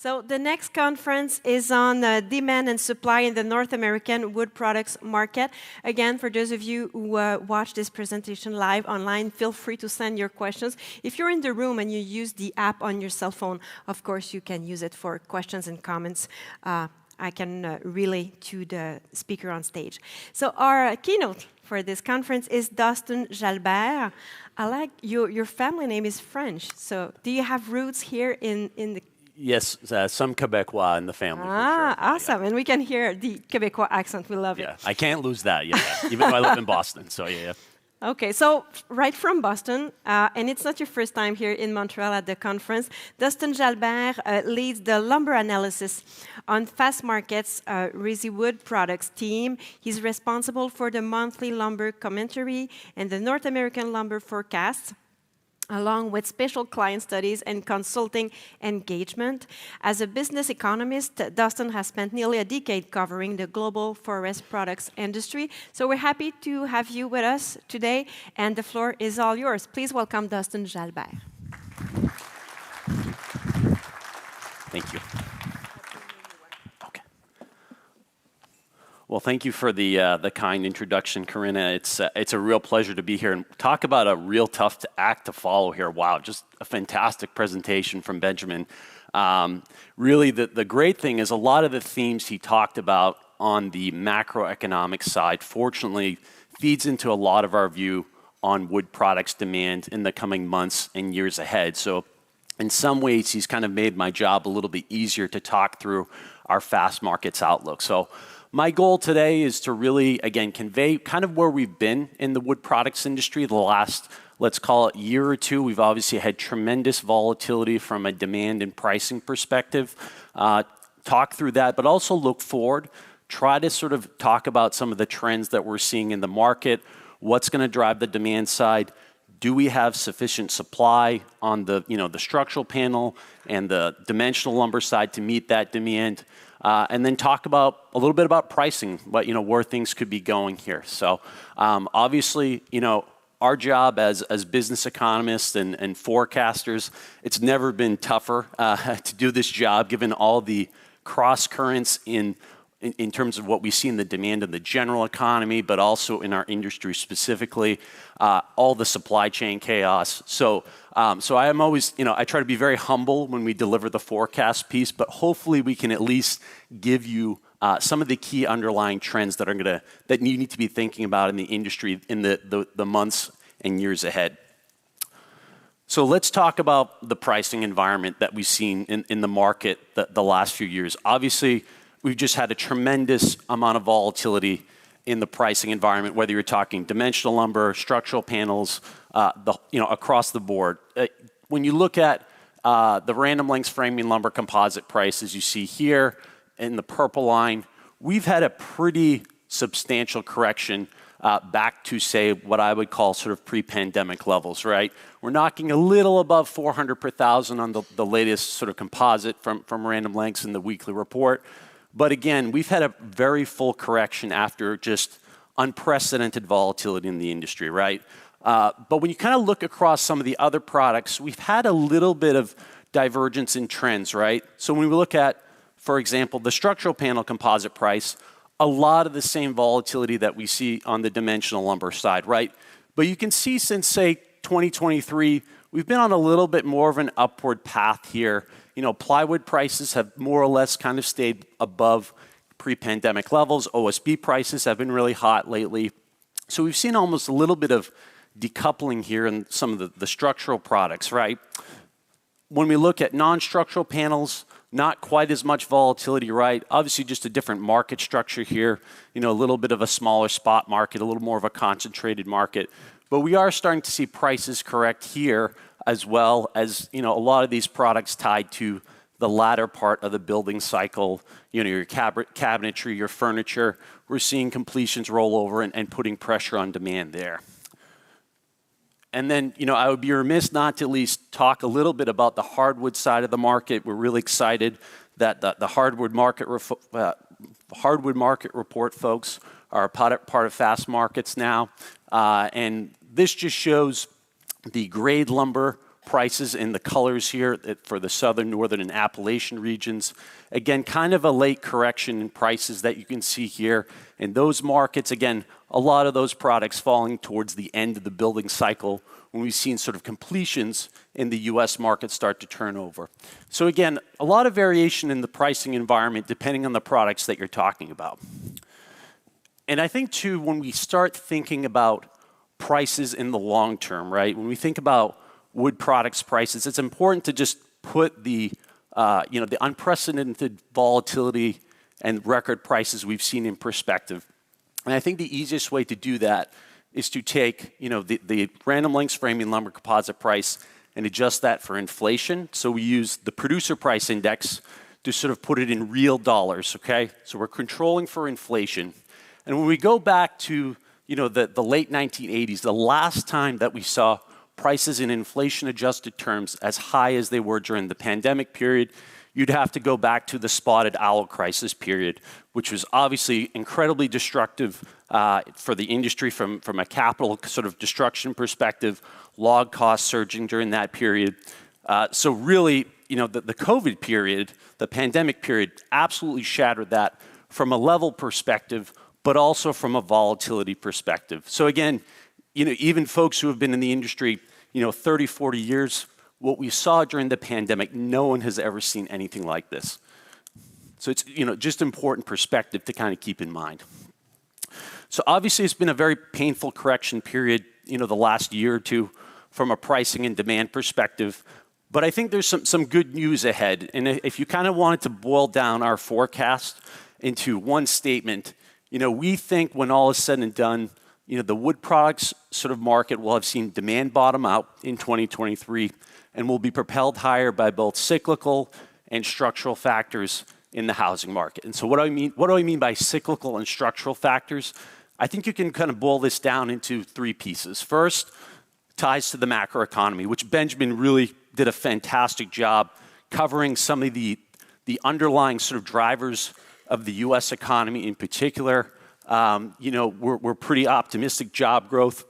So the next conference is on demand and supply in the North American wood products market. Again, for those of you who watch this presentation live online, feel free to send your questions. If you're in the room and you use the app on your cell phone, of course, you can use it for questions and comments. I can relay to the speaker on stage. So our keynote for this conference is Dustin Jalbert. I like your family name is French. So do you have roots here in the... Yes, some Quebecois in the family, for sure. Awesome. Yeah. And we can hear the Quebecois accent. We love it. I can't lose that, even though I live in Boston, so yeah. Okay, so right from Boston, and it's not your first time here in Montreal at the conference, Dustin Jalbert leads the lumber analysis on Fastmarkets' RISI wood products team. He's responsible for the monthly lumber commentary and the North American lumber forecast, along with special client studies and consulting engagement. As a business economist, Dustin has spent nearly a decade covering the global forest products industry. So we're happy to have you with us today, and the floor is all yours. Please welcome Dustin Jalbert. Thank you. Well, thank you for the kind introduction, Corinna. It's a real pleasure to be here and talk about a real tough act to follow here. Wow, just a fantastic presentation from Benjamin. Really, the great thing is a lot of the themes he talked about on the macroeconomic side, fortunately, feeds into a lot of our view on wood products demand in the coming months and years ahead. So in some ways, he's kind of made my job a little bit easier to talk through our Fastmarkets outlook. So my goal today is to really, again, convey kind of where we've been in the wood products industry the last, let's call it, year or two. We've obviously had tremendous volatility from a demand and pricing perspective. Talk through that, but also look forward. Try to sort of talk about some of the trends that we're seeing in the market. What's going to drive the demand side? Do we have sufficient supply on the, the structural panel and the dimensional lumber side to meet that demand? And then talk about a little bit about pricing, where things could be going here. So obviously, our job as business economists and forecasters, it's never been tougher to do this job, given all the cross currents in terms of what we see in the demand of the general economy, but also in our industry specifically, all the supply chain chaos. So I am always, I try to be very humble when we deliver the forecast piece, but hopefully we can at least give you some of the key underlying trends that you need to be thinking about in the industry in the months and years ahead. So let's talk about the pricing environment that we've seen in the market the last few years. Obviously, we've just had a tremendous amount of volatility in the pricing environment, whether you're talking dimensional lumber, structural panels, across the board. When you look at the random lengths framing lumber composite prices you see here in the purple line, we've had a pretty substantial correction back to, say, what I would call sort of pre-pandemic levels, right? We're knocking a little above 400 per thousand on the latest sort of composite from Random Lengths in the weekly report. But again, we've had a very full correction after just unprecedented volatility in the industry, right? But when you kind of look across some of the other products, we've had a little bit of divergence in trends, right? So when we look at, for example, the structural panel composite price, a lot of the same volatility that we see on the dimensional lumber side, right? But you can see since, say, 2023, we've been on a little bit more of an upward path here. Plywood prices have more or less kind of stayed above pre-pandemic levels. OSB prices have been really hot lately. So we've seen almost a little bit of decoupling here in some of the structural products, right? When we look at non-structural panels, not quite as much volatility, right? Obviously just a different market structure here, a little bit of a smaller spot market, a little more of a concentrated market. But we are starting to see prices correct here, as well as, a lot of these products tied to the latter part of the building cycle, your cabinetry, your furniture. We're seeing completions roll over and putting pressure on demand there. And then, I would be remiss not to at least talk a little bit about the hardwood side of the market. We're really excited that the hardwood market report folks are part of Fastmarkets now. And this just shows the grade lumber prices in the colors here for the southern, northern, and Appalachian regions. Again, kind of a late correction in prices that you can see here. In those markets, again, a lot of those products falling towards the end of the building cycle when we've seen sort of completions in the US market start to turn over. So again, a lot of variation in the pricing environment depending on the products that you're talking about. And I think too, when we start thinking about prices in the long term, right? When we think about wood products prices, it's important to just put the the unprecedented volatility and record prices we've seen in perspective. And I think the easiest way to do that is to take the random lengths framing lumber composite price and adjust that for inflation. So we use the producer price index to sort of put it in real dollars, okay? So we're controlling for inflation. And when we go back to the late 1980s, the last time that we saw prices in inflation-adjusted terms as high as they were during the pandemic period, you'd have to go back to the spotted owl crisis period, which was obviously incredibly destructive for the industry from a capital sort of destruction perspective, log costs surging during that period. So really, the COVID period, the pandemic period, absolutely shattered that from a level perspective, but also from a volatility perspective. So again, even folks who have been in the industry, 30, 40 years, what we saw during the pandemic, no one has ever seen anything like this. So it's, just important perspective to kind of keep in mind. So obviously it's been a very painful correction period, the last year or two from a pricing and demand perspective. But I think there's some good news ahead. And if you kind of wanted to boil down our forecast into one statement, we think when all is said and done, the wood products sort of market will have seen demand bottom out in 2023 and will be propelled higher by both cyclical and structural factors in the housing market. And so what do I mean by cyclical and structural factors? I think you can kind of boil this down into three pieces. First, ties to the macroeconomy, which Benjamin really did a fantastic job covering some of the underlying sort of drivers of the US economy in particular. We're pretty optimistic job growth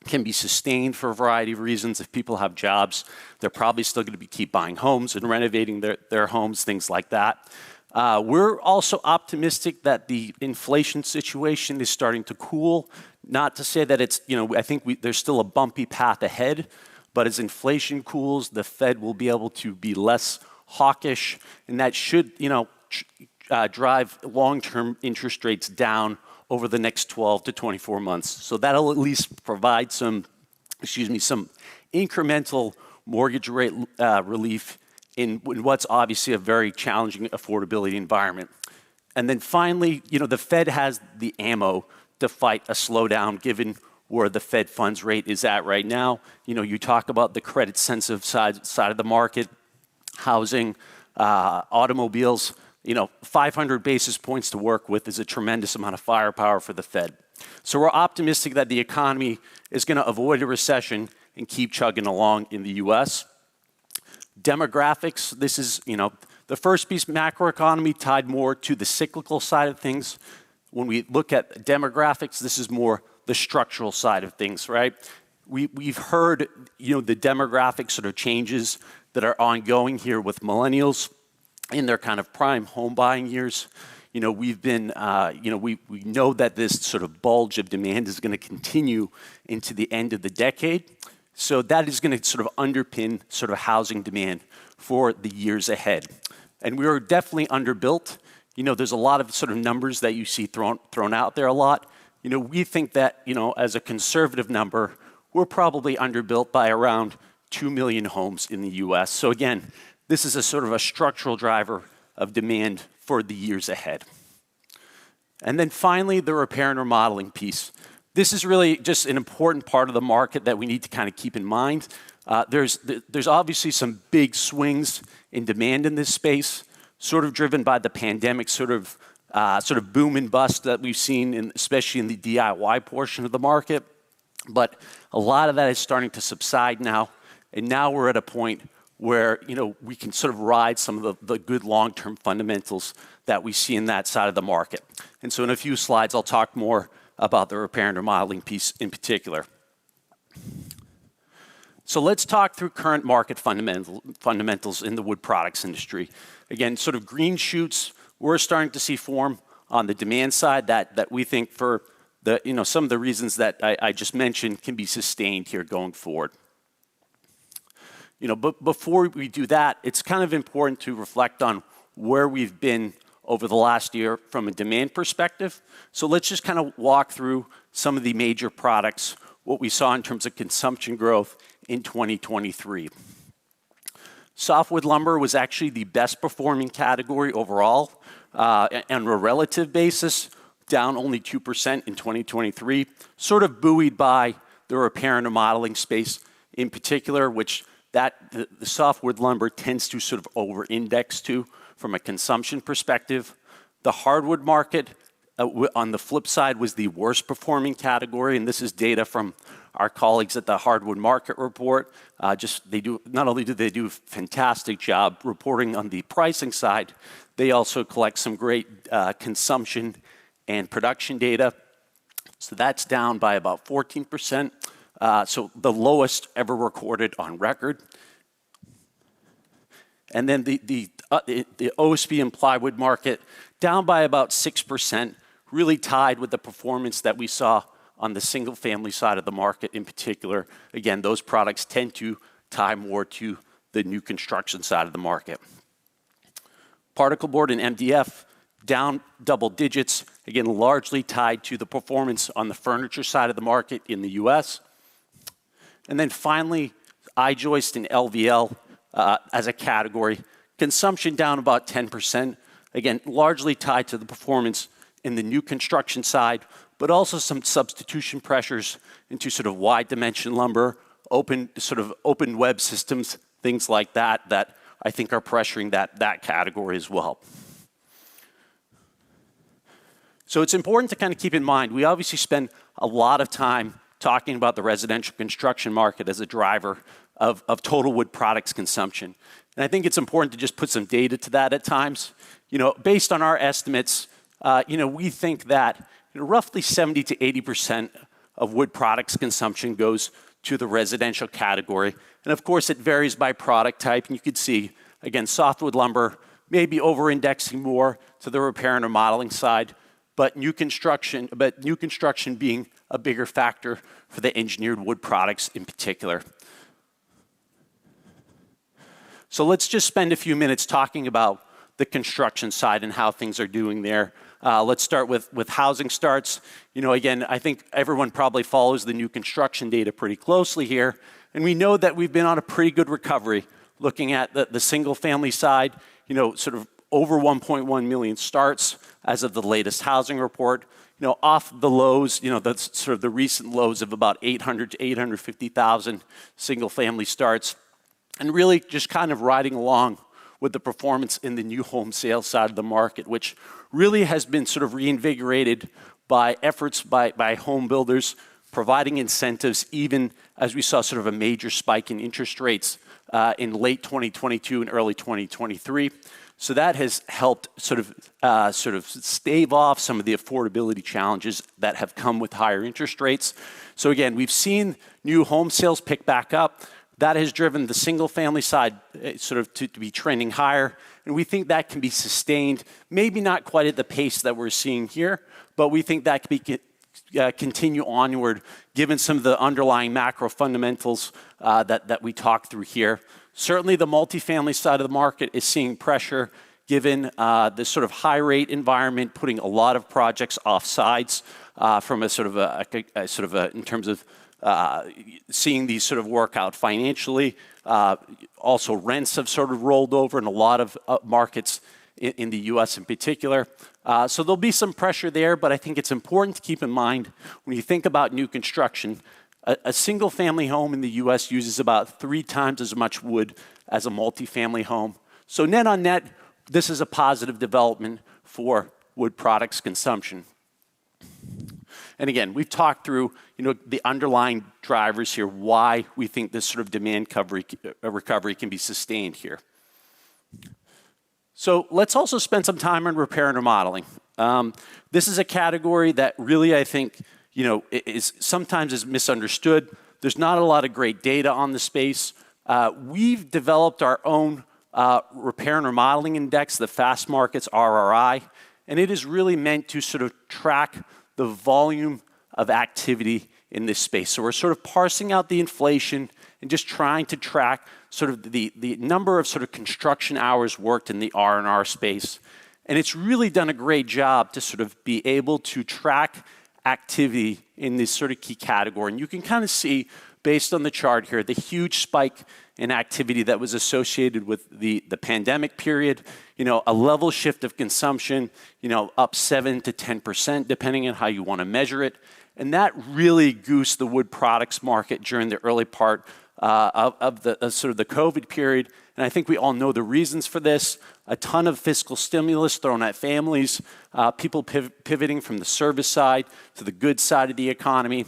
can be sustained for a variety of reasons. If people have jobs, they're probably still going to keep buying homes and renovating their homes, things like that. We're also optimistic that the inflation situation is starting to cool. Not to say that it's, I think there's still a bumpy path ahead, but as inflation cools, the Fed will be able to be less hawkish, and that should, drive long-term interest rates down over the next 12 to 24 months. So that'll at least provide some incremental mortgage rate relief in what's obviously a very challenging affordability environment. And then finally, the Fed has the ammo to fight a slowdown given where the Fed funds rate is at right now. You talk about the credit-sensitive side of the market, housing, automobiles. 500 basis points to work with is a tremendous amount of firepower for the Fed. So we're optimistic that the economy is going to avoid a recession and keep chugging along in the US. Demographics, this is, the first piece, macroeconomy, tied more to the cyclical side of things. When we look at demographics, this is more the structural side of things, right? We've heard, the demographic sort of changes that are ongoing here with millennials in their kind of prime home buying years. We've been, we know that this sort of bulge of demand is going to continue into the end of the decade. So that is going to sort of underpin sort of housing demand for the years ahead. And we are definitely underbuilt. There's a lot of sort of numbers that you see thrown out there a lot. We think that, as a conservative number, we're probably underbuilt by around 2 million homes in the US. So again, this is a sort of a structural driver of demand for the years ahead. And then finally, the repair and remodeling piece. This is really just an important part of the market that we need to kind of keep in mind. There's obviously some big swings in demand in this space, sort of driven by the pandemic sort of boom and bust that we've seen, especially in the DIY portion of the market. But a lot of that is starting to subside now. And now we're at a point where we can sort of ride some of the good long-term fundamentals that we see in that side of the market. And so in a few slides, I'll talk more about the repair and remodeling piece in particular. So let's talk through current market fundamentals in the wood products industry. Again, sort of green shoots we're starting to see form on the demand side that we think for the, some of the reasons that I just mentioned can be sustained here going forward. But before we do that, it's kind of important to reflect on where we've been over the last year from a demand perspective. So let's just kind of walk through some of the major products, what we saw in terms of consumption growth in 2023. Softwood lumber was actually the best performing category overall on a relative basis, down only 2% in 2023, sort of buoyed by the repair and remodeling space in particular, which the softwood lumber tends to sort of over-index to from a consumption perspective. The hardwood market, on the flip side, was the worst performing category, and this is data from our colleagues at the Hardwood Market Report. Not only do they do a fantastic job reporting on the pricing side, they also collect some great consumption and production data. So that's down by about 14%, so the lowest ever recorded on record. And then the OSB and plywood market down by about 6%, really tied with the performance that we saw on the single-family side of the market in particular. Again, those products tend to tie more to the new construction side of the market. Particle board and MDF down double digits, again, largely tied to the performance on the furniture side of the market in the US. And then finally, I-joist and LVL as a category, consumption down about 10%, again, largely tied to the performance in the new construction side, but also some substitution pressures into sort of wide dimension lumber, open web systems, things like that I think are pressuring that category as well. So it's important to kind of keep in mind, we obviously spend a lot of time talking about the residential construction market as a driver of total wood products consumption. And I think it's important to just put some data to that at times. Based on our estimates, we think that roughly 70 to 80% of wood products consumption goes to the residential category. And of course, it varies by product type. And you can see, again, softwood lumber maybe over-indexing more to the repair and remodeling side, but new construction being a bigger factor for the engineered wood products in particular. So let's just spend a few minutes talking about the construction side and how things are doing there. Let's start with housing starts. Again, I think everyone probably follows the new construction data pretty closely here. And we know that we've been on a pretty good recovery looking at the single family side, sort of over 1.1 million starts as of the latest housing report. Off the lows, that's sort of the recent lows of about 800 to 850,000 single family starts. And really just kind of riding along with the performance in the new home sales side of the market, which really has been sort of reinvigorated by efforts by home builders providing incentives, even as we saw sort of a major spike in interest rates in late 2022 and early 2023. So that has helped sort of stave off some of the affordability challenges that have come with higher interest rates. So again, we've seen new home sales pick back up. That has driven the single-family side sort of to be trending higher, and we think that can be sustained, maybe not quite at the pace that we're seeing here, but we think that can continue onward given some of the underlying macro fundamentals that we talked through here. Certainly the multifamily side of the market is seeing pressure given this sort of high-rate environment, putting a lot of projects off sides from in terms of seeing these sort of work out financially. Also, rents have sort of rolled over in a lot of markets in the U.S. in particular. So there'll be some pressure there, but I think it's important to keep in mind when you think about new construction, a single-family home in the U.S. uses about 3 times as much wood as a multifamily home. So net on net, this is a positive development for wood products consumption. And again, we've talked through the underlying drivers here, why we think this sort of demand recovery can be sustained here. So let's also spend some time on repair and remodeling. This is a category that really, I think, sometimes is misunderstood. There's not a lot of great data on the space. We've developed our own repair and remodeling index, the Fastmarkets RRI, and it is really meant to sort of track the volume of activity in this space. So we're sort of parsing out the inflation and just trying to track sort of the number of sort of construction hours worked in the R&R space. And it's really done a great job to sort of be able to track activity in this sort of key category. And you can kind of see, based on the chart here, the huge spike in activity that was associated with the pandemic period, a level shift of consumption, up 7 to 10%, depending on how you want to measure it. And that really goosed the wood products market during the early part of the sort of the COVID period. And I think we all know the reasons for this. A ton of fiscal stimulus thrown at families, people pivoting from the service side to the goods side of the economy,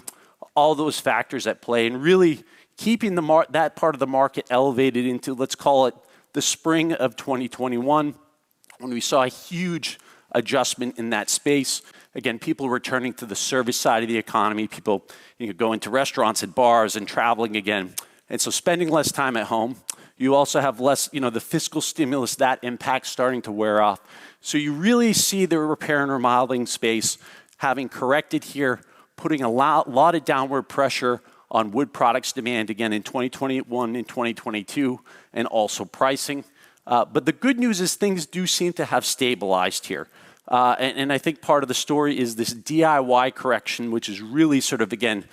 all those factors at play, and really keeping that part of the market elevated into, let's call it, the spring of 2021, when we saw a huge adjustment in that space. Again, people returning to the service side of the economy, people going to restaurants and bars and traveling again. And so spending less time at home. You also have less, the fiscal stimulus, that impact starting to wear off. So you really see the repair and remodeling space having corrected here, putting a lot of downward pressure on wood products demand again in 2021 and 2022, and also pricing. But the good news is things do seem to have stabilized here. And I think part of the story is this DIY correction, which is really sort of, again,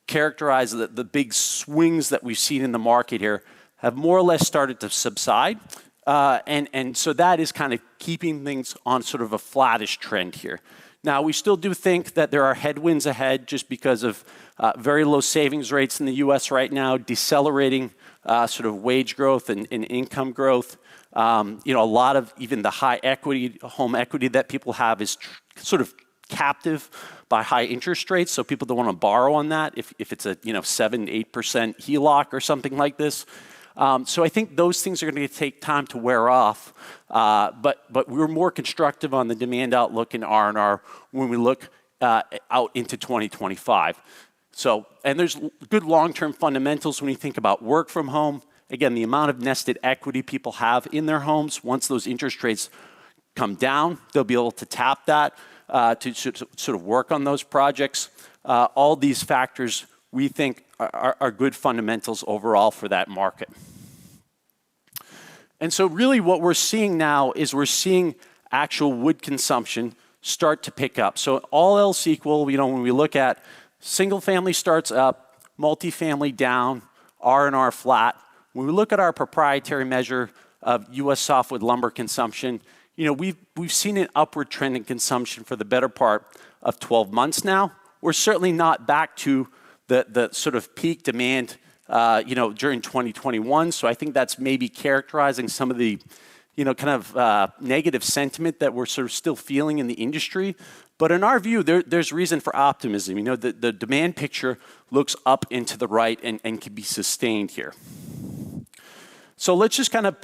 characterized the big swings that we've seen in the market here have more or less started to subside. And so that is kind of keeping things on sort of a flattish trend here. Now, we still do think that there are headwinds ahead just because of very low savings rates in the U.S. right now, decelerating sort of wage growth and income growth. A lot of even the high equity, home equity that people have is sort of captive by high interest rates, so people don't want to borrow on that if it's a 7, 8% HELOC or something like this. So I think those things are going to take time to wear off, but we're more constructive on the demand outlook in R&R when we look out into 2025. So, and there's good long-term fundamentals when you think about work from home. Again, the amount of nested equity people have in their homes, once those interest rates come down, they'll be able to tap that to sort of work on those projects. All these factors we think are good fundamentals overall for that market. And so really what we're seeing now is we're seeing actual wood consumption start to pick up. So all else equal, when we look at single family starts up, multifamily down, R&R flat. When we look at our proprietary measure of U.S. softwood lumber consumption, we've seen an upward trend in consumption for the better part of 12 months now. We're certainly not back to the sort of peak demand, during 2021. So I think that's maybe characterizing some of the, negative sentiment that we're sort of still feeling in the industry. But in our view, there's reason for optimism. The demand picture looks up and to the right and can be sustained here. So let's just kind of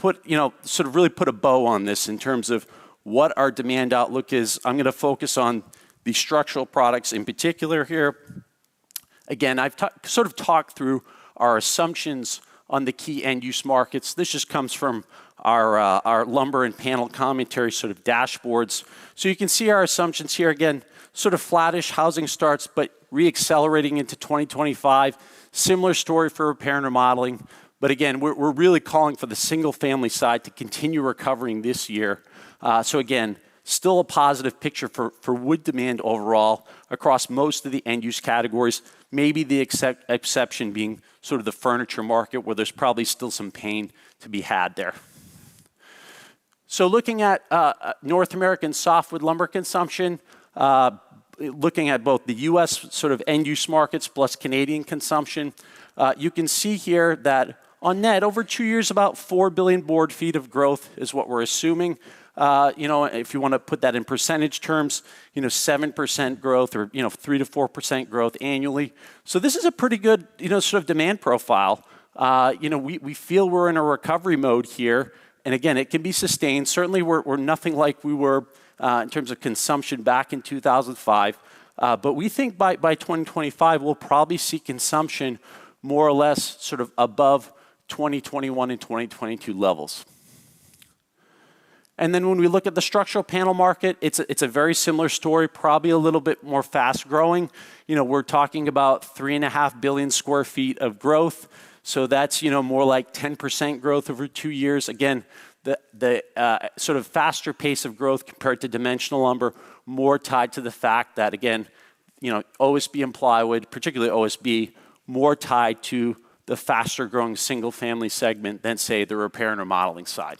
sort of really put a bow on this in terms of what our demand outlook is. I'm going to focus on the structural products in particular here. Again, I've sort of talked through our assumptions on the key end-use markets. This just comes from our lumber and panel commentary sort of dashboards. So you can see our assumptions here again, sort of flattish housing starts, but re-accelerating into 2025. Similar story for repair and remodeling. But again, we're really calling for the single-family side to continue recovering this year. So again, still a positive picture for wood demand overall across most of the end-use categories, maybe the exception being sort of the furniture market where there's probably still some pain to be had there. So looking at North American softwood lumber consumption, looking at both the U.S. sort of end-use markets plus Canadian consumption, you can see here that on net, over 2 years, about 4 billion board feet of growth is what we're assuming. If you want to put that in percentage terms, 7% growth or 3 to 4% growth annually. So this is a pretty good, sort of demand profile. We feel we're in a recovery mode here, and again, it can be sustained. Certainly, we're nothing like we were in terms of consumption back in 2005. But we think by 2025, we'll probably see consumption more or less sort of above 2021 and 2022 levels. And then when we look at the structural panel market, it's a very similar story, probably a little bit more fast growing. We're talking about 3.5 billion square feet of growth. So that's, more like 10% growth over 2 years. Again, the sort of faster pace of growth compared to dimensional lumber, more tied to the fact that, again, OSB and plywood, particularly OSB, more tied to the faster growing single family segment than, say, the repair and remodeling side.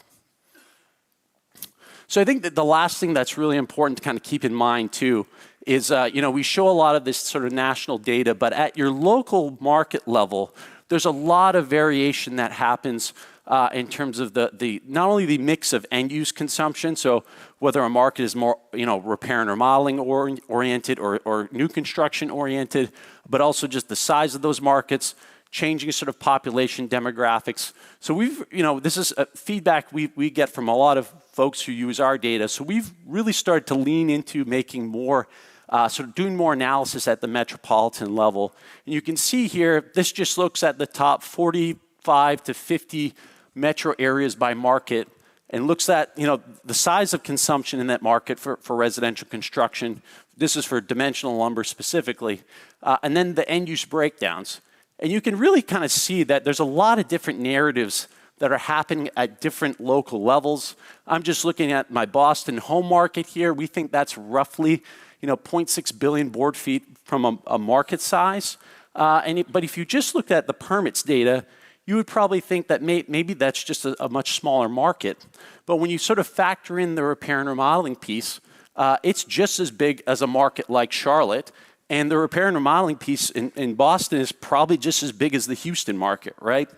So I think that the last thing that's really important to kind of keep in mind too is, we show a lot of this sort of national data, but at your local market level, there's a lot of variation that happens in terms of the not only the mix of end-use consumption, so whether a market is more repair and remodeling oriented or new construction oriented, but also just the size of those markets, changing sort of population demographics. So this is feedback we get from a lot of folks who use our data. So we've really started to lean into making more, sort of doing more analysis at the metropolitan level. And you can see here, this just looks at the top 45 to 50 metro areas by market and looks at, the size of consumption in that market for residential construction. This is for dimensional lumber specifically. And then the end-use breakdowns. And you can really kind of see that there's a lot of different narratives that are happening at different local levels. I'm just looking at my Boston home market here. We think that's roughly, 0.6 billion board feet from a market size. But if you just looked at the permits data, you would probably think that maybe that's just a much smaller market. But when you sort of factor in the repair and remodeling piece, it's just as big as a market like Charlotte. And the repair and remodeling piece in Boston is probably just as big as the Houston market, right?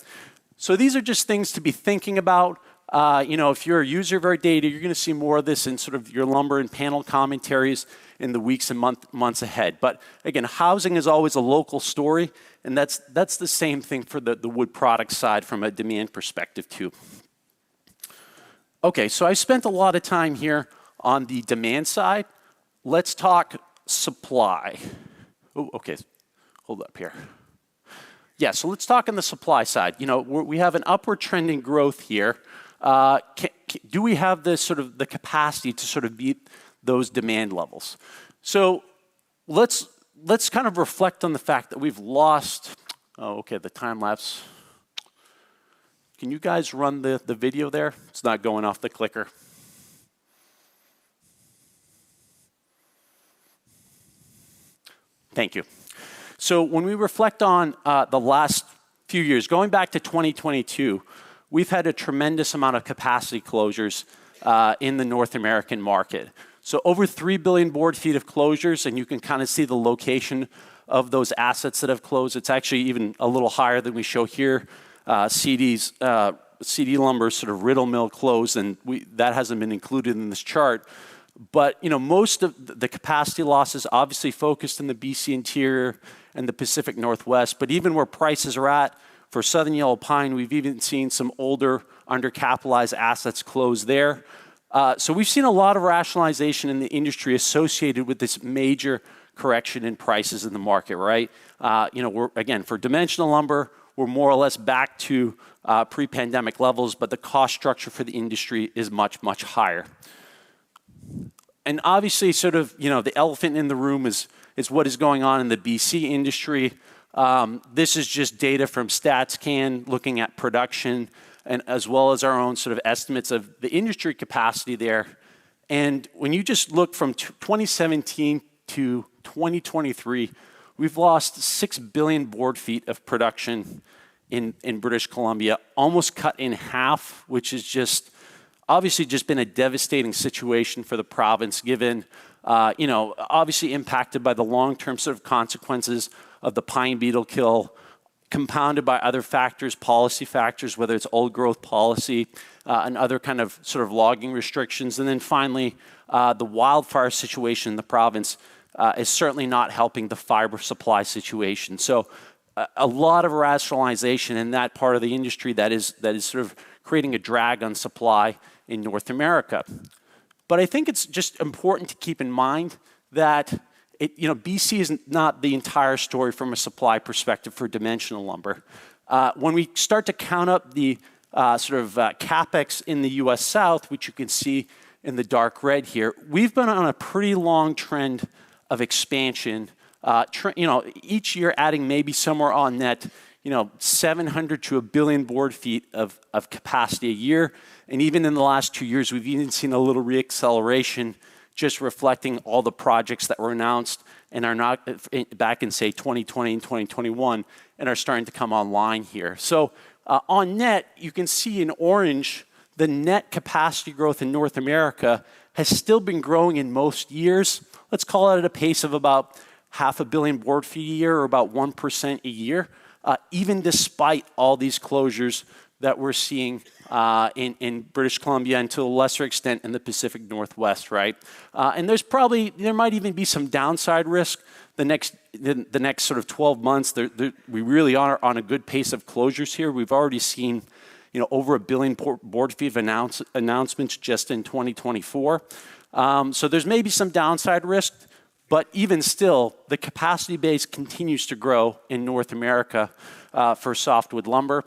So these are just things to be thinking about. If you're a user of our data, you're going to see more of this in sort of your lumber and panel commentaries in the weeks and months ahead. But again, housing is always a local story, and that's the same thing for the wood product side from a demand perspective too. Okay, so I spent a lot of time here on the demand side. Let's talk supply. Oh, okay, hold up here. Yeah, so let's talk on the supply side. We have an upward trending growth here. Do we have the capacity to sort of meet those demand levels? So let's kind of reflect on the fact that we've lost. Oh, okay, the time lapse. Can you guys run the video there? It's not going off the clicker. Thank you. So when we reflect on the last few years, going back to 2022, we've had a tremendous amount of capacity closures in the North American market. So over 3 billion board feet of closures, and you can kind of see the location of those assets that have closed. It's actually even a little higher than we show here. CD lumber sort of Riddle Mill closed, and that hasn't been included in this chart. But most of the capacity losses obviously focused in the BC interior and the Pacific Northwest. But even where prices are at for Southern Yellow Pine, we've even seen some older undercapitalized assets close there. So we've seen a lot of rationalization in the industry associated with this major correction in prices in the market, right? Again, for dimensional lumber, we're more or less back to pre-pandemic levels, but the cost structure for the industry is much, much higher. And obviously, sort of, the elephant in the room is what is going on in the BC industry. This is just data from StatsCan looking at production, and as well as our own sort of estimates of the industry capacity there. And when you just look from 2017 to 2023, we've lost 6 billion board feet of production in British Columbia, almost cut in half, which is just obviously just been a devastating situation for the province, given, obviously impacted by the long-term sort of consequences of the pine beetle kill, compounded by other factors, policy factors, whether it's old growth policy and other kind of sort of logging restrictions. And then finally, the wildfire situation in the province is certainly not helping the fiber supply situation. So a lot of rationalization in that part of the industry that is sort of creating a drag on supply in North America. But I think it's just important to keep in mind that BC is not the entire story from a supply perspective for dimensional lumber. When we start to count up the capex in the U.S. South, which you can see in the dark red here, we've been on a pretty long trend of expansion. Each year adding maybe somewhere on net, 700 to 1 billion board feet of capacity a year. And even in the last 2 years, we've even seen a little reacceleration, just reflecting all the projects that were announced and are not back in, say, 2020 and 2021 and are starting to come online here. So on net, you can see in orange, the net capacity growth in North America has still been growing in most years. Let's call it at a pace of about 500 million board feet a year, or about 1% a year, even despite all these closures that we're seeing in British Columbia and to a lesser extent in the Pacific Northwest, right? And there might even be some downside risk the next sort of 12 months. We really are on a good pace of closures here. We've already seen over 1 billion board feet of announcements just in 2024. So there's maybe some downside risk, but even still, the capacity base continues to grow in North America for softwood lumber.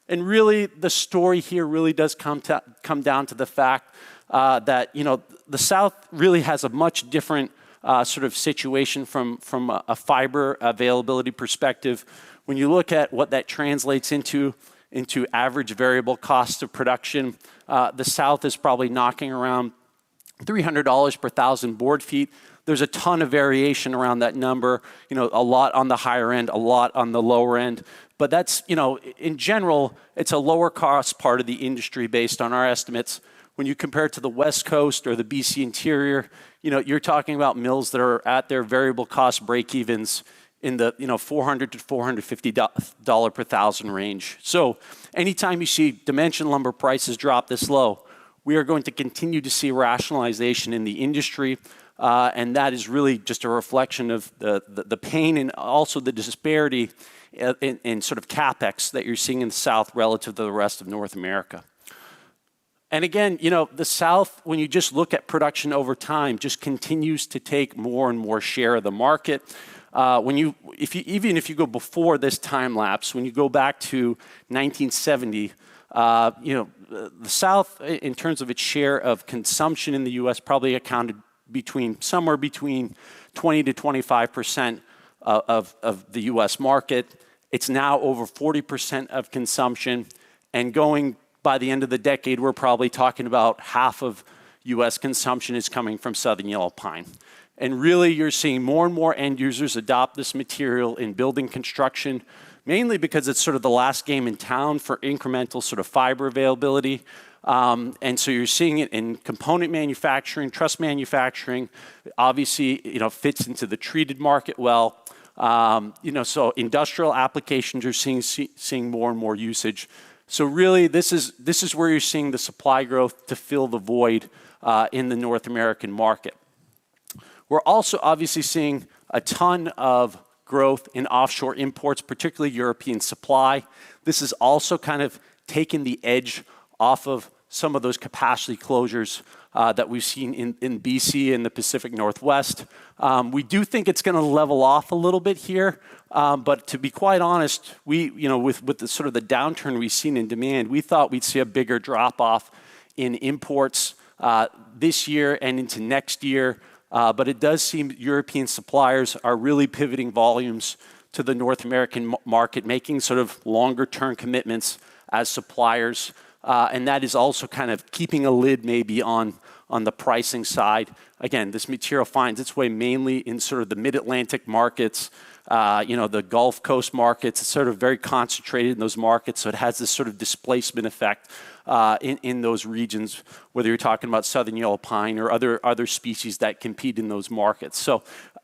And really, the story here really does come down to the fact that the South really has a much different sort of situation from a fiber availability perspective. When you look at what that translates into average variable cost of production, the South is probably knocking around $300 per thousand board feet. There's a ton of variation around that number, a lot on the higher end, a lot on the lower end. But that's, in general, it's a lower cost part of the industry based on our estimates. When you compare it to the West Coast or the BC interior, you're talking about mills that are at their variable cost break-evens in the $400 to $450 per thousand range. So anytime you see dimension lumber prices drop this low, we are going to continue to see rationalization in the industry. And that is really just a reflection of the pain and also the disparity in sort of capex that you're seeing in the South relative to the rest of North America. And again, the South, when you just look at production over time, just continues to take more and more share of the market. Even if you go before this time lapse, when you go back to 1970, the South, in terms of its share of consumption in the U.S., probably accounted somewhere between 20 to 25% of the U.S. market. It's now over 40% of consumption, and going by the end of the decade, we're probably talking about half of U.S. consumption is coming from Southern Yellow Pine. And really, you're seeing more and more end users adopt this material in building construction, mainly because it's sort of the last game in town for incremental sort of fiber availability. And so you're seeing it in component manufacturing, truss manufacturing. Obviously, fits into the treated market well. So industrial applications are seeing more and more usage. So really, this is where you're seeing the supply growth to fill the void in the North American market. We're also obviously seeing a ton of growth in offshore imports, particularly European supply. This has also kind of taken the edge off of some of those capacity closures that we've seen in BC and the Pacific Northwest. We do think it's going to level off a little bit here, but to be quite honest, with the sort of the downturn we've seen in demand, we thought we'd see a bigger drop off in imports this year and into next year. But it does seem European suppliers are really pivoting volumes to the North American market, making sort of longer term commitments as suppliers. And that is also kind of keeping a lid maybe on the pricing side. Again, this material finds its way mainly in sort of the mid-Atlantic markets, the Gulf Coast markets. It's sort of very concentrated in those markets, so it has this sort of displacement effect in those regions, whether you're talking about Southern Yellow Pine or other species that compete in those markets. So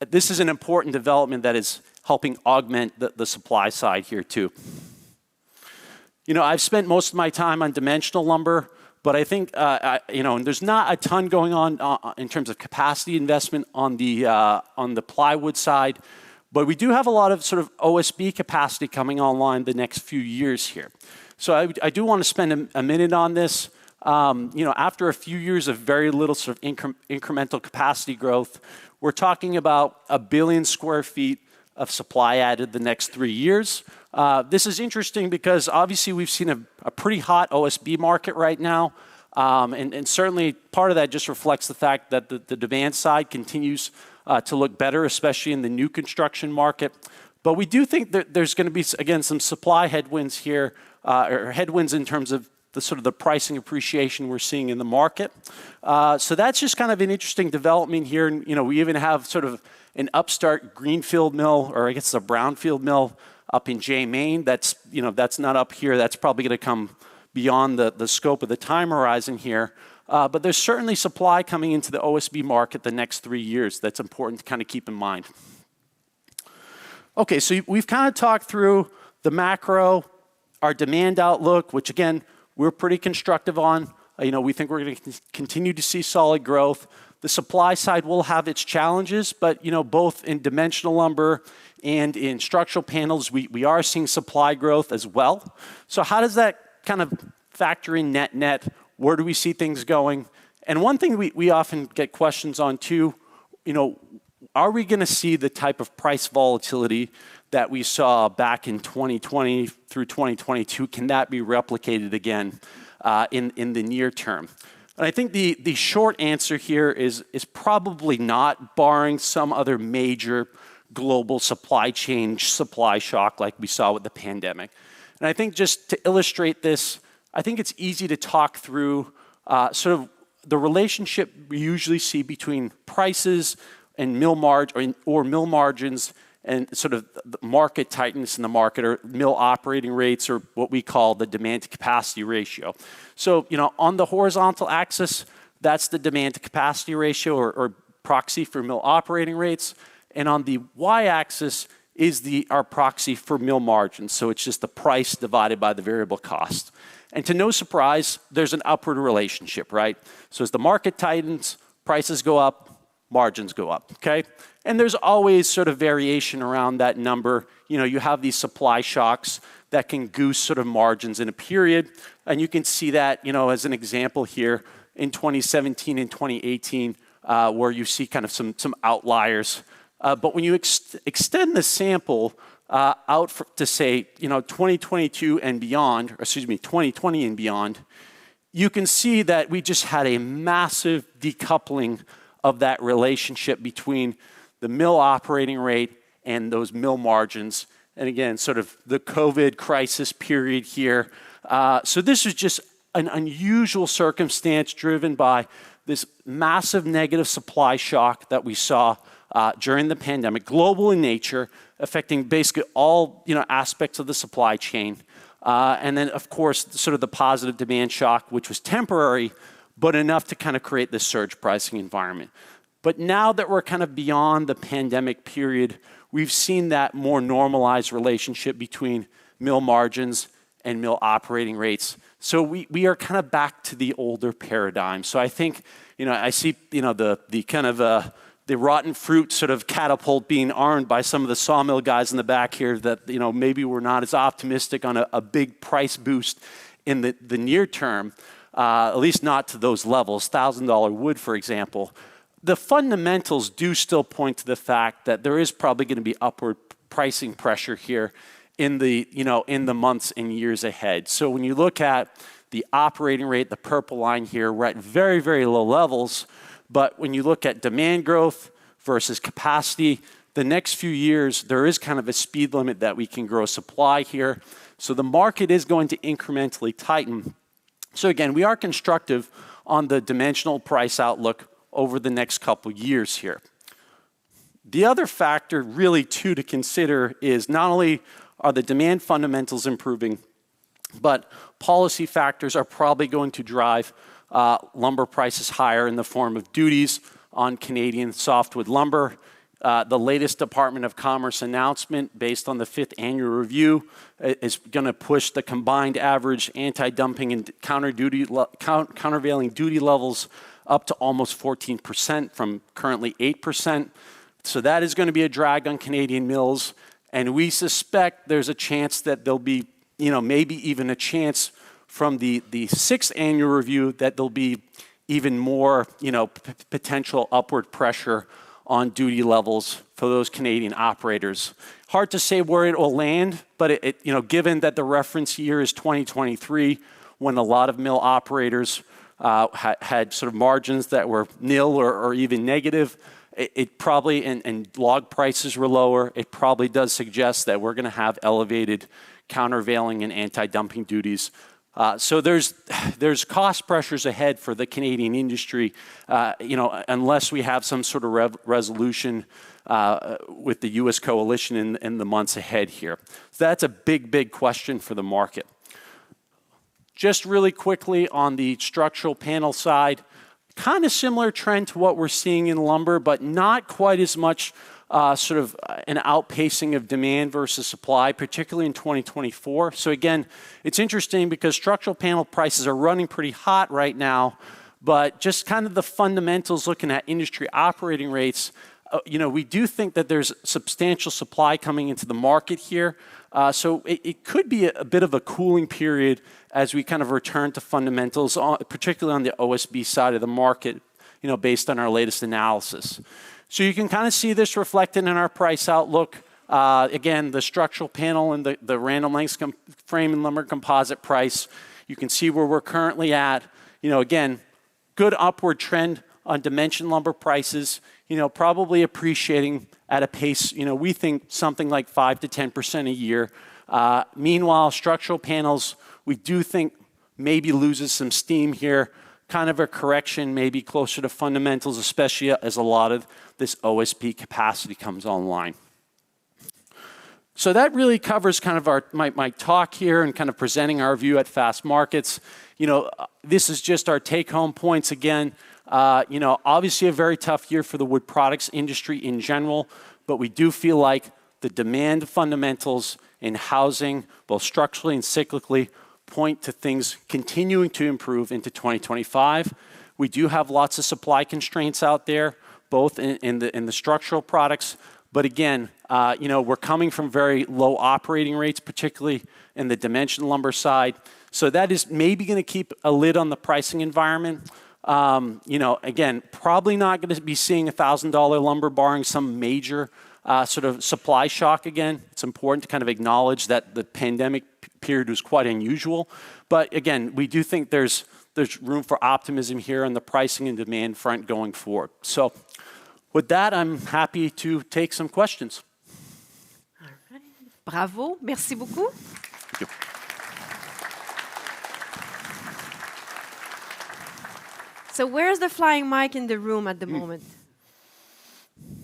this is an important development that is helping augment the supply side here too. I've spent most of my time on dimensional lumber, but I think, there's not a ton going on in terms of capacity investment on the plywood side, but we do have a lot of sort of OSB capacity coming online the next few years here. So I do want to spend a minute on this. After a few years of very little sort of incremental capacity growth, we're talking about 1 billion square feet of supply added the next 3 years. This is interesting because obviously we've seen a pretty hot OSB market right now. And certainly part of that just reflects the fact that the demand side continues to look better, especially in the new construction market. But we do think that there's going to be, again, some supply headwinds here, or headwinds in terms of the sort of the pricing appreciation we're seeing in the market. So that's just kind of an interesting development here. And, we even have sort of an upstart greenfield mill, or I guess it's a brownfield mill up in Jay, Maine. That's not up here. That's probably going to come beyond the scope of the time horizon here. But there's certainly supply coming into the OSB market the next 3 years that's important to kind of keep in mind. Okay, so we've kind of talked through the macro, our demand outlook, which again, we're pretty constructive on. We think we're going to continue to see solid growth. The supply side will have its challenges, but both in dimensional lumber and in structural panels, we are seeing supply growth as well. So how does that kind of factor in net? Where do we see things going? And one thing we often get questions on too, are we going to see the type of price volatility that we saw back in 2020 through 2022? Can that be replicated again in the near term? And I think the short answer here is probably not, barring some other major global supply shock like we saw with the pandemic. And I think just to illustrate this, I think it's easy to talk through sort of the relationship we usually see between prices and mill margins and sort of the market tightness in the market, or mill operating rates, or what we call the demand to capacity ratio. So, on the horizontal axis, that's the demand to capacity ratio, or proxy for mill operating rates. And on the y-axis is our proxy for mill margins. So it's just the price divided by the variable cost. And to no surprise, there's an upward relationship, right? So as the market tightens, prices go up, margins go up, okay? And there's always sort of variation around that number. You have these supply shocks that can goose sort of margins in a period. And you can see that, as an example here in 2017 and 2018, where you see kind of some outliers. But when you extend the sample out to say, 2022 and beyond, or excuse me, 2020 and beyond, you can see that we just had a massive decoupling of that relationship between the mill operating rate and those mill margins. And again, sort of the COVID crisis period here. So this was just an unusual circumstance driven by this massive negative supply shock that we saw during the pandemic, global in nature, affecting basically all aspects of the supply chain. And then, of course, sort of the positive demand shock, which was temporary, but enough to kind of create this surge pricing environment. But now that we're kind of beyond the pandemic period, we've seen that more normalized relationship between mill margins and mill operating rates. So we are kind of back to the older paradigm. So I think, I see, the kind of the rotten fruit sort of catapult being armed by some of the sawmill guys in the back here that, maybe we're not as optimistic on a big price boost in the near term, at least not to those levels, $1,000 wood, for example. The fundamentals do still point to the fact that there is probably going to be upward pricing pressure here in the months and years ahead. So when you look at the operating rate, the purple line here, we're at very, very low levels. But when you look at demand growth versus capacity, the next few years, there is kind of a speed limit that we can grow supply here. So the market is going to incrementally tighten. So again, we are constructive on the dimensional price outlook over the next couple years here. The other factor really too to consider is not only are the demand fundamentals improving, but policy factors are probably going to drive lumber prices higher in the form of duties on Canadian softwood lumber. The latest Department of Commerce announcement based on the 5th annual review is going to push the combined average anti-dumping and countervailing duty levels up to almost 14% from currently 8%. So that is going to be a drag on Canadian mills. And we suspect there's a chance that there'll be, maybe even a chance from the sixth annual review that there'll be even more, potential upward pressure on duty levels for those Canadian operators. Hard to say where it will land, but given that the reference year is 2023, when a lot of mill operators had sort of margins that were nil or even negative, it probably, and log prices were lower, it probably does suggest that we're going to have elevated countervailing and anti-dumping duties. So there's cost pressures ahead for the Canadian industry, unless we have some sort of resolution with the U.S. coalition in the months ahead here. So that's a big question for the market. Just really quickly on the structural panel side, kind of similar trend to what we're seeing in lumber, but not quite as much sort of an outpacing of demand versus supply, particularly in 2024. So again, it's interesting because structural panel prices are running pretty hot right now, but just kind of the fundamentals looking at industry operating rates, we do think that there's substantial supply coming into the market here. So it could be a bit of a cooling period as we kind of return to fundamentals, particularly on the OSB side of the market, based on our latest analysis. So you can kind of see this reflected in our price outlook. Again, the structural panel and the random lengths frame and lumber composite price. You can see where we're currently at. Again, good upward trend on dimension lumber prices, probably appreciating at a pace, we think something like 5 to 10% a year. Meanwhile, structural panels, we do think maybe loses some steam here, kind of a correction, maybe closer to fundamentals, especially as a lot of this OSB capacity comes online. So that really covers kind of my talk here and kind of presenting our view at Fastmarkets. This is just our take-home points again. Obviously a very tough year for the wood products industry in general, but we do feel like the demand fundamentals in housing, both structurally and cyclically, point to things continuing to improve into 2025. We do have lots of supply constraints out there, both in the structural products, but again, we're coming from very low operating rates, particularly in the dimension lumber side. So that is maybe going to keep a lid on the pricing environment. Again, probably not going to be seeing $1,000 lumber barring some major sort of supply shock again. It's important to kind of acknowledge that the pandemic period was quite unusual. But again, we do think there's room for optimism here on the pricing and demand front going forward. So with that, I'm happy to take some questions. All right. Bravo. Merci beaucoup. Thank you. So where's the flying mic in the room at the moment?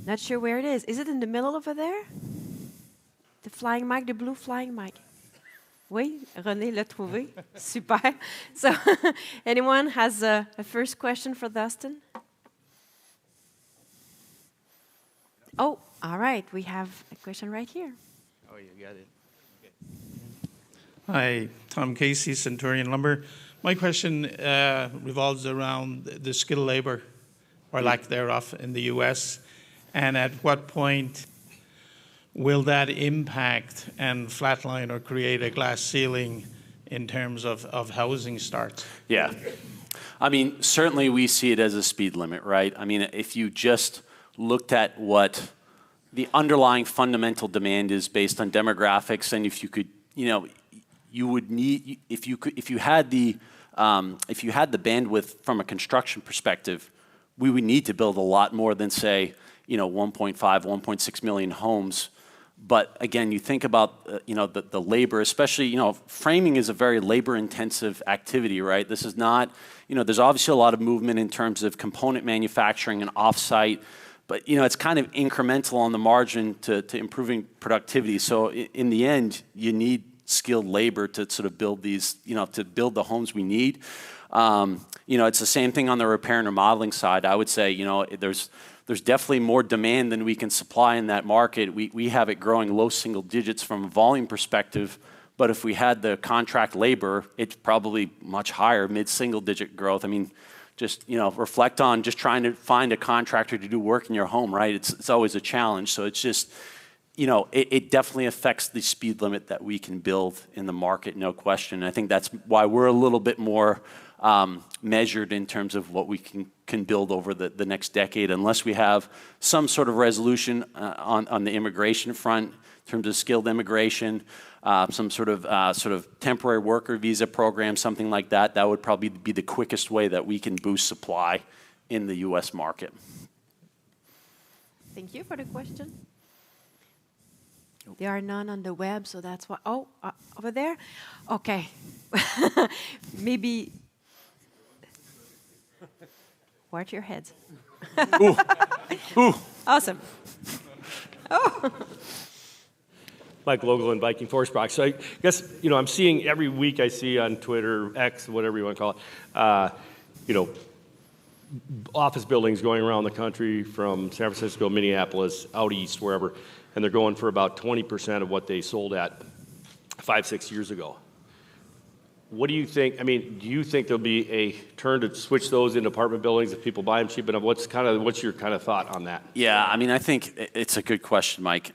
Not sure where it is. Is it in the middle over there? The flying mic, the blue flying mic. Oui, René l'a trouvé. Super. So anyone has a first question for Dustin? Oh, all right. We have a question right here. Oh, you got it. Okay. Hi, Tom Casey, Centurion Lumber. My question revolves around the skilled labor, or lack thereof, in the U.S. And at what point will that impact and flatline or create a glass ceiling in terms of housing starts? Yeah. I mean, certainly we see it as a speed limit, right? I mean, if you just looked at what the underlying fundamental demand is based on demographics, and if you could, you would need, if you had the bandwidth from a construction perspective, we would need to build a lot more than, say, 1.5, 1.6 million homes. But again, you think about the labor, especially framing is a very labor-intensive activity, right? This is not there's obviously a lot of movement in terms of component manufacturing and offsite, but it's kind of incremental on the margin to improving productivity. So in the end, you need skilled labor to sort of build these, to build the homes we need. It's the same thing on the repair and remodeling side. I would say there's definitely more demand than we can supply in that market. We have it growing low single digits from a volume perspective, but if we had the contract labor, it's probably much higher, mid-single digit growth. I mean, just reflect on just trying to find a contractor to do work in your home, right? It's always a challenge. So it's just you know, it definitely affects the speed limit that we can build in the market, no question. I think that's why we're a little bit more measured in terms of what we can build over the next decade, unless we have some sort of resolution on the immigration front in terms of skilled immigration, some sort of temporary worker visa program, something like that. That would probably be the quickest way that we can boost supply in the U.S. market. Thank you for the question. There are none on the web, so that's why. Oh, over there? Okay. Maybe. Watch your heads. Ooh. Ooh. Awesome. Oh. Mike Logelin, Viking Forest Products. So I guess, you know, I'm seeing every week I see on Twitter, X, whatever you want to call it, you know, office buildings going around the country from San Francisco, Minneapolis, out east, wherever, and they're going for about 20% of what they sold at 5-6 years ago. What do you think? I mean, do you think there'll be a turn to switch those into apartment buildings if people buy them cheap enough? What's your kind of thought on that? Yeah, I mean, I think it's a good question, Mike.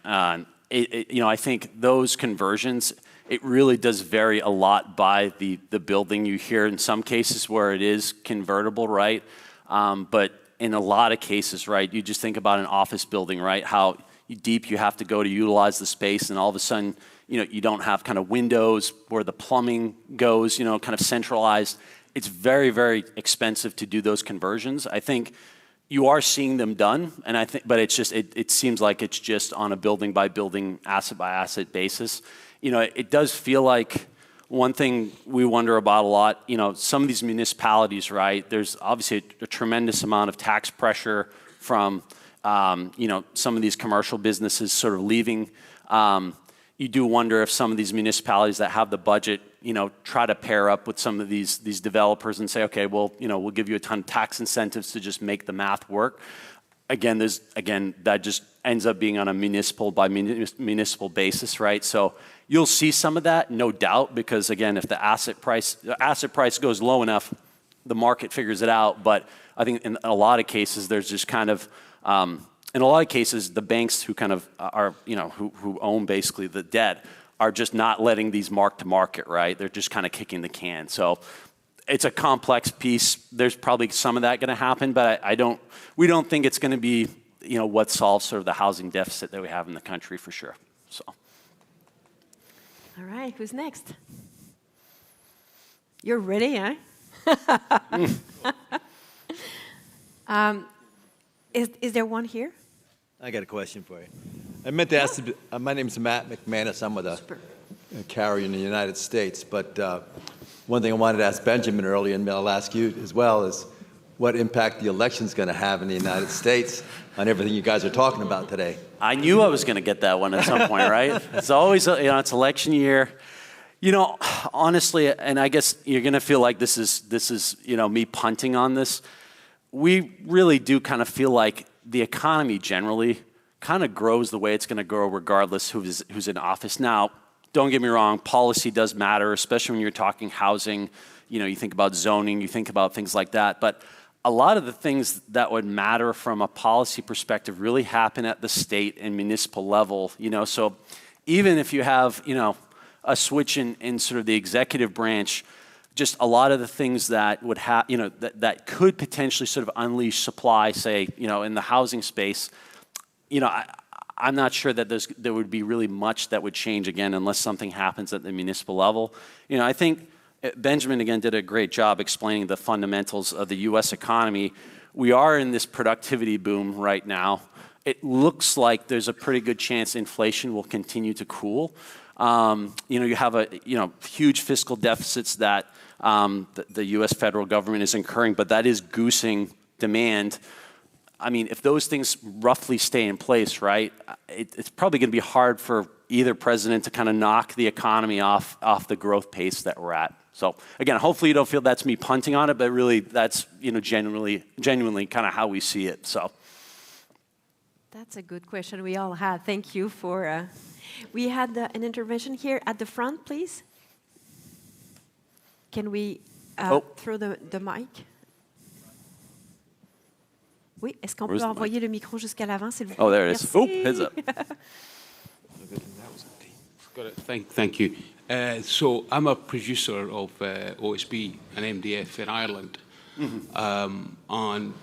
You know, I think those conversions, it really does vary a lot by the building. You hear in some cases where it is convertible, right? But in a lot of cases, right, you just think about an office building, right? How deep you have to go to utilize the space, and all of a sudden, you know, you don't have kind of windows where the plumbing goes, you know, kind of centralized. It's very, very expensive to do those conversions. I think you are seeing them done, and I think, but it's just, it seems like it's just on a building by building, asset by asset basis. You know, it does feel like one thing we wonder about a lot, you know, some of these municipalities, right, there's obviously a tremendous amount of tax pressure from, you know, some of these commercial businesses sort of leaving. You do wonder if some of these municipalities that have the budget, you know, try to pair up with some of these developers and say, okay, well, you know, we'll give you a ton of tax incentives to just make the math work. Again, that just ends up being on a municipal by municipal basis, right? So you'll see some of that, no doubt, because again, if the asset price goes low enough, the market figures it out. But I think in a lot of cases, there's just kind of, in a lot of cases, the banks who kind of are, you know, who own basically the debt are just not letting these mark to market, right? They're just kind of kicking the can. So it's a complex piece. There's probably some of that going to happen, but we don't think it's going to be, you know, what solves sort of the housing deficit that we have in the country for sure. So. All right, who's next? You're ready, huh? Is there one here? I got a question for you. I meant to ask, my name is Matt McManus. I'm with a carrier in the United States. But one thing I wanted to ask Benjamin earlier, and I'll ask you as well, is what impact the election's going to have in the United States on everything you guys are talking about today. I knew I was going to get that one at some point, right? It's always, you know, it's election year. You know, honestly, and I guess you're going to feel like this is, you know, me punting on this. We really do kind of feel like the economy generally kind of grows the way it's going to grow regardless who's in office. Now, don't get me wrong, policy does matter, especially when you're talking housing. You know, you think about zoning, you think about things like that. But a lot of the things that would matter from a policy perspective really happen at the state and municipal level. You know, so even if you have, you know, a switch in sort of the executive branch, just a lot of the things that would have, you know, that could potentially sort of unleash supply, say, you know, in the housing space, you know, I'm not sure that there would be really much that would change again unless something happens at the municipal level. You know, I think Benjamin again did a great job explaining the fundamentals of the U.S. economy. We are in this productivity boom right now. It looks like there's a pretty good chance inflation will continue to cool. You know, you have huge fiscal deficits that the U.S. federal government is incurring, but that is goosing demand. I mean, if those things roughly stay in place, right, it's probably going to be hard for either president to kind of knock the economy off the growth pace that we're at. So again, hopefully you don't feel that's me punting on it, but really that's, you know, genuinely kind of how we see it. So that's a good question we all had. Thank you for. We had an intervention here at the front, please. Can we throw the mic? Oui, est-ce qu'on peut envoyer le micro jusqu'à l'avant, s'il vous plaît? Oh, there it is. Merci. Oh, heads up. Got it. Thank you. So I'm a producer of OSB and MDF in Ireland. On